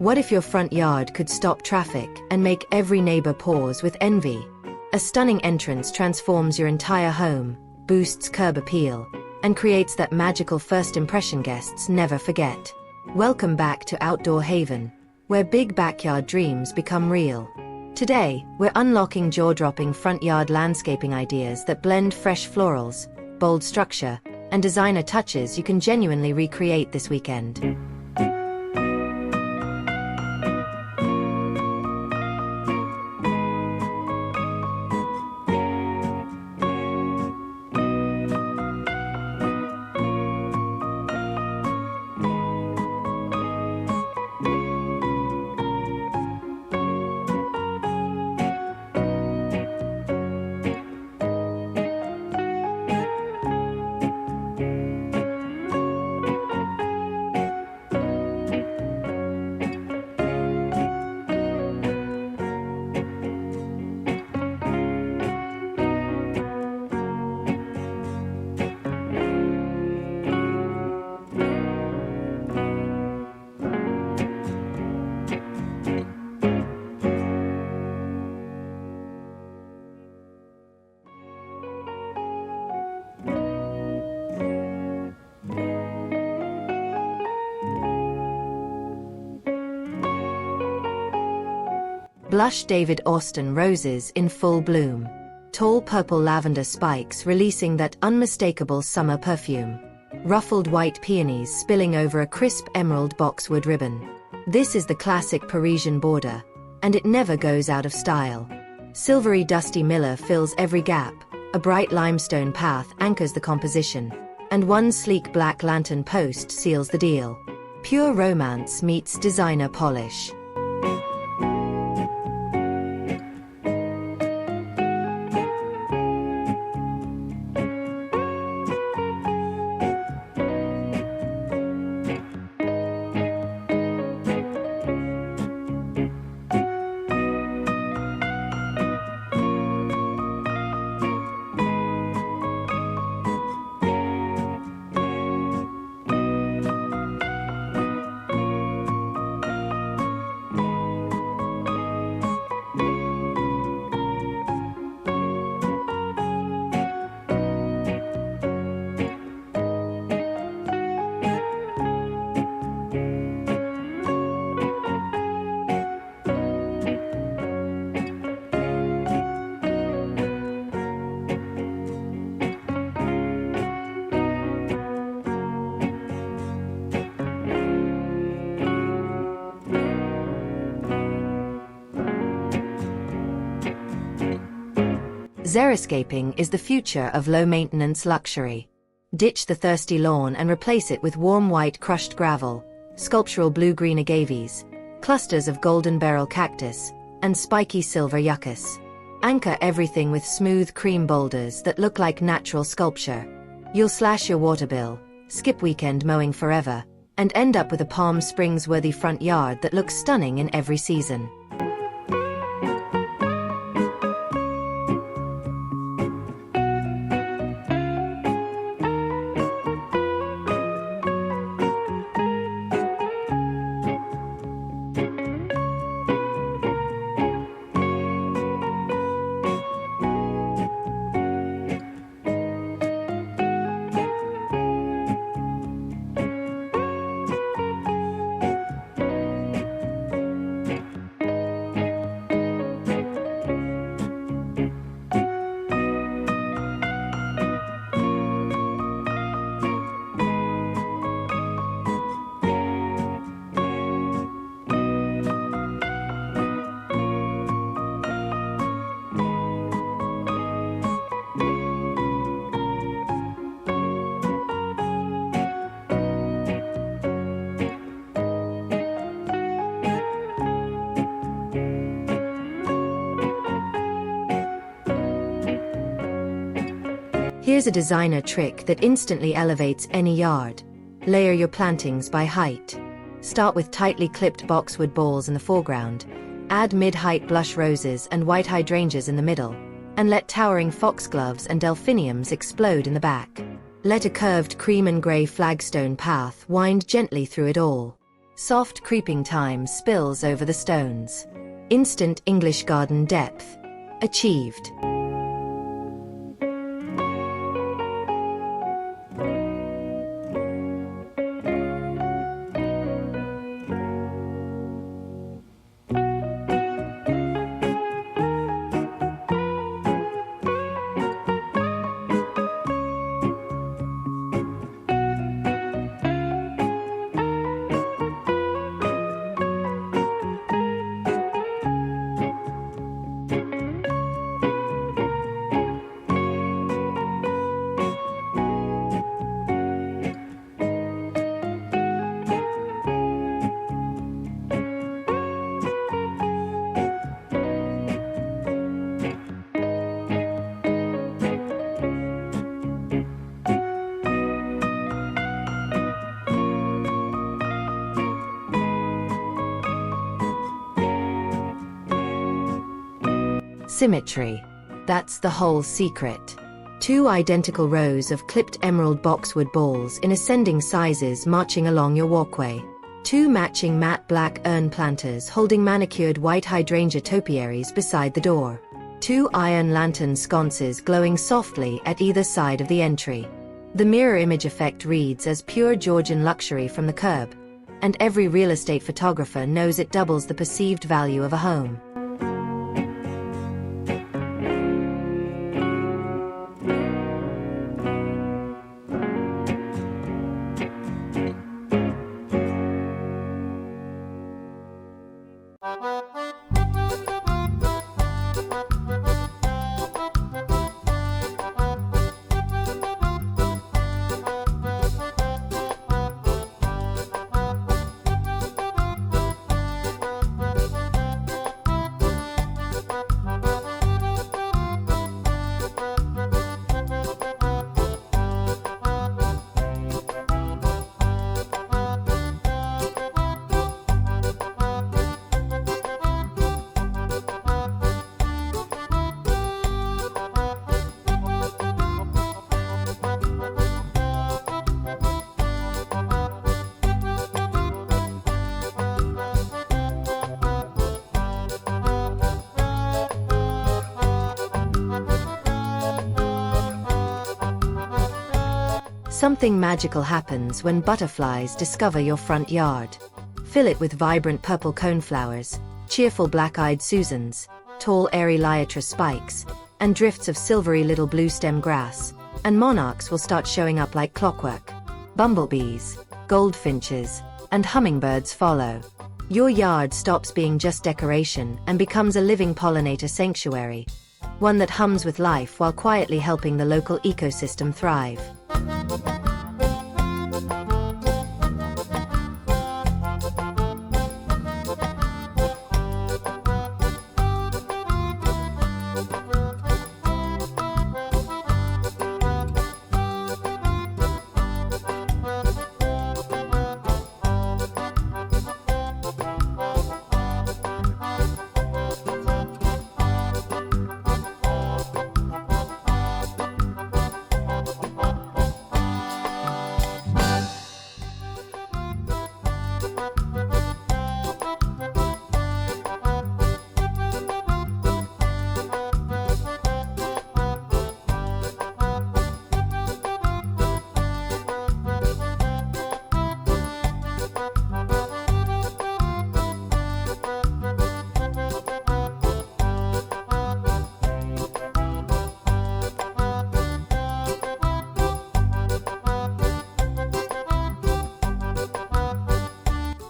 What if your front yard could stop traffic and make every neighbor pause with envy? A stunning entrance transforms your entire home, boosts curb appeal, and creates that magical first impression guests never forget. Welcome back to Outdoor Haven, where big backyard dreams become real. Today, we're unlocking jaw-dropping front yard landscaping ideas that blend fresh florals, bold structure, and designer touches you can genuinely recreate this weekend. Blush David Austin roses in full bloom. Tall purple lavender spikes releasing that unmistakable summer perfume. Ruffled white peonies spilling over a crisp emerald boxwood ribbon. This is the classic Parisian border, and it never goes out of style. Silvery dusty miller fills every gap, a bright limestone path anchors the composition, and one sleek black lantern post seals the deal. Pure romance meets designer polish. Xeriscaping is the future of low-maintenance luxury. Ditch the thirsty lawn and replace it with warm white crushed gravel, sculptural blue-green agaves, clusters of golden beryl cactus, and spiky silver yuccas. Anchor everything with smooth cream boulders that look like natural sculpture. You'll slash your water bill, skip weekend mowing forever, and end up with a Palm Springs-worthy front yard that looks stunning in every season. Here's a designer trick that instantly elevates any yard. Layer your plantings by height. Start with tightly clipped boxwood balls in the foreground, add mid-height blush roses and white hydrangeas in the middle, and let towering foxgloves and delphiniums explode in the back. Let a curved cream and grey flagstone path wind gently through it all. Soft creeping thyme spills over the stones. Instant English garden depth. Achieved. Symmetry. That's the whole secret. 2 identical rows of clipped emerald boxwood balls in ascending sizes marching along your walkway. 2 matching matte black urn planters holding manicured white hydrangea topiaries beside the door. 2 iron lantern sconces glowing softly at either side of the entry. The mirror image effect reads as pure Georgian luxury from the curb, and every real estate photographer knows it doubles the perceived value of a home. Something magical happens when butterflies discover your front yard. Fill it with vibrant purple coneflowers, cheerful black-eyed Susans, tall airy liatra spikes, and drifts of silvery little blue stem grass, and monarchs will start showing up like clockwork. Bumblebees, goldfinches, and hummingbirds follow. Your yard stops being just decoration and becomes a living pollinator sanctuary, one that hums with life while quietly helping the local ecosystem thrive.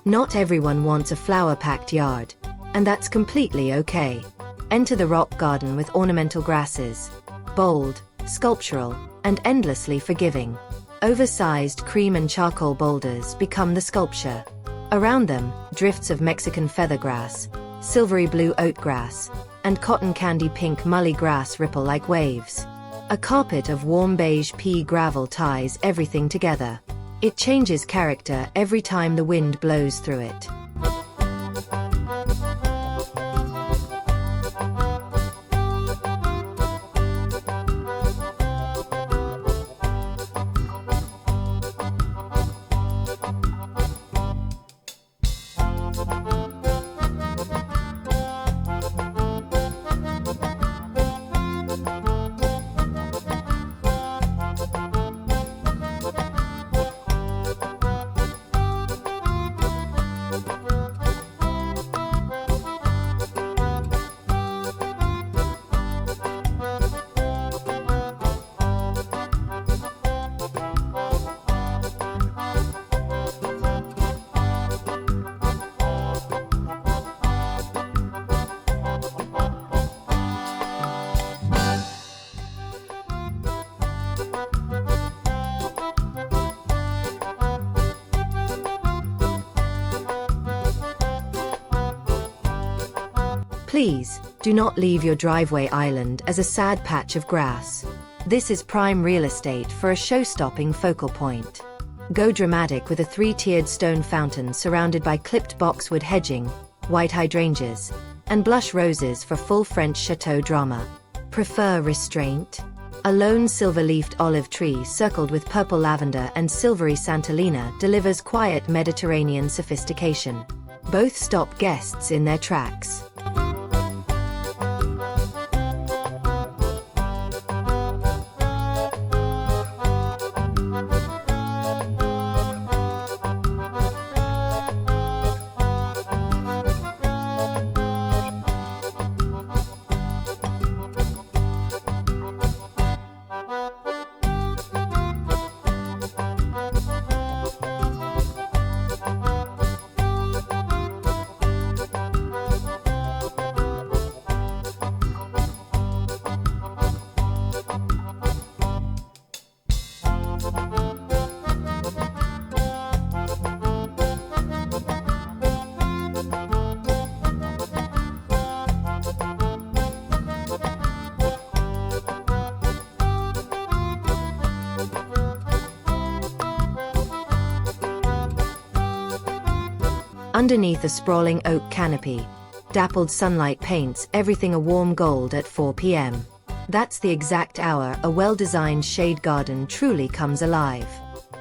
Not everyone wants a flower-packed yard, and that's completely okay. Enter the rock garden with ornamental grasses, bold, sculptural, and endlessly forgiving. Oversized cream and charcoal boulders become the sculpture. Around them, drifts of Mexican feathergrass, silvery blue oatgrass, and cotton candy pink mully grass ripple like waves. A carpet of warm beige pea gravel ties everything together. It changes character every time the wind blows through it. Please, do not leave your driveway island as a sad patch of grass. This is prime real estate for a show-stopping focal point. Go dramatic with a 3-tiered stone fountain surrounded by clipped boxwood hedging, white hydrangeas, and blush roses for full French chateau drama. Prefer restraint? A lone silver-leafed olive tree circled with purple lavender and silvery Santolina delivers quiet Mediterranean sophistication. Both stop guests in their tracks. Underneath a sprawling oak canopy, dappled sunlight paints everything a warm gold at 4 p.m. That's the exact hour a well-designed shade garden truly comes alive.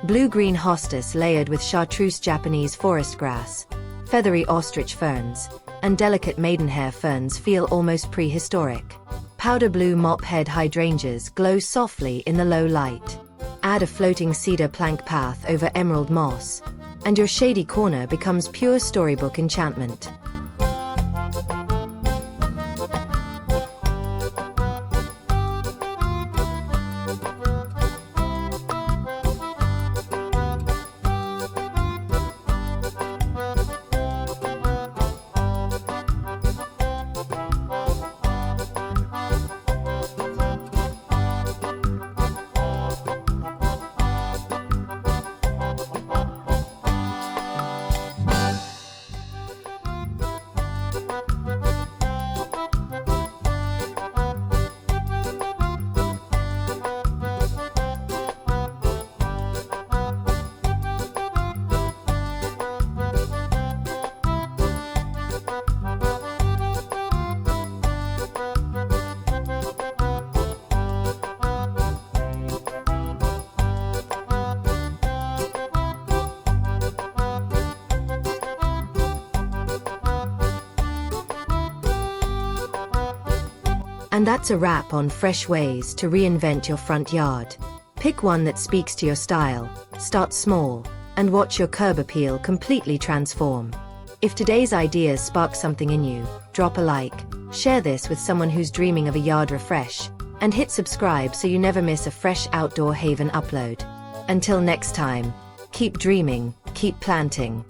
Blue-green hostas layered with chartreuse Japanese forest grass, feathery ostrich ferns, and delicate maidenhair ferns feel almost prehistoric. Powder blue mop-head hydrangeas glow softly in the low light. Add a floating cedar plank path over emerald moss, and your shady corner becomes pure storybook enchantment. And that's a wrap on fresh ways to reinvent your front yard. Pick one that speaks to your style, start small, and watch your curb appeal completely transform. If today's ideas spark something in you, drop a like, share this with someone who's dreaming of a yard refresh, and hit subscribe so you never miss a fresh outdoor haven upload. Until next time, keep dreaming, keep planting.